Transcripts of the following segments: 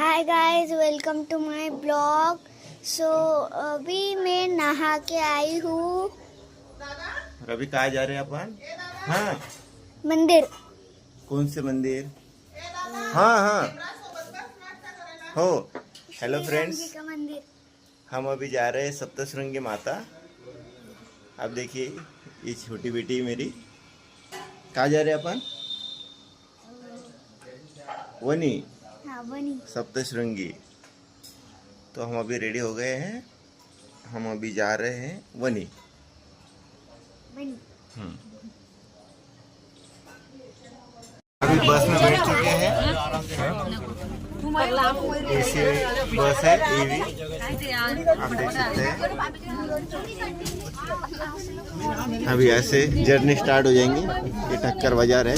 High guys, welcome to my blog. So अभी मैं नहा के आई हूँ रवि कहाँ जा रहे हैं अपन? हाँ, मंदिर। कौन से मंदिर? हाँ हाँ हो। हेलो फ्रेंड्स, श्री राम जी का मंदिर। हम अभी जा रहे हैं सप्तशृंगी माता। आप देखिए ये छोटी बेटी मेरी। कहाँ जा रहे हैं अपन? वनी हाँ, बनी। सप्तशृंगी। तो हम अभी रेडी हो गए हैं, हम अभी जा रहे हैं वनी। बनी। अभी बस में बैठ चुके हैं। एसी बस है, ईवी। आप देख सकते हैं। अभी ऐसे जर्नी स्टार्ट हो जाएंगी। ये टक्कर बाजार है।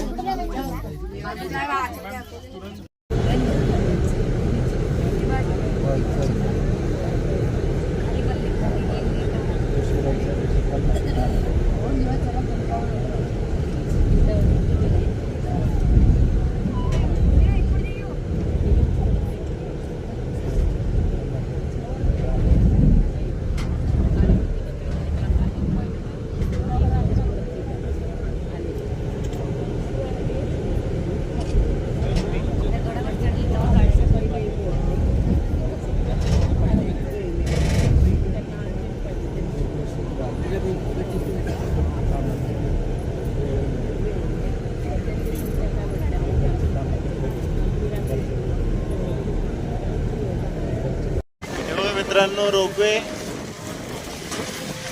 मित्रांनो, रोपवे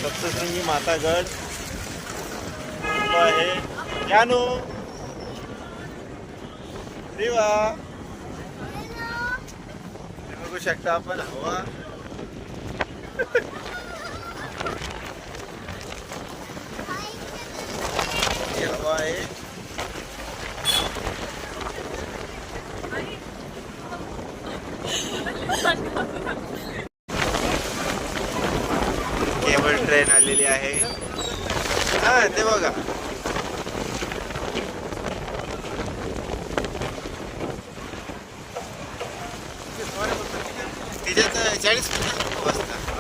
सप्तशृंगी मातागड आहे. जानू देवा, बघू शकता आपण हवा. ही हवा आहे. केबल ट्रेन आलेली आहे. हा ते बघा. तिच्यात 40 लोक बसतात.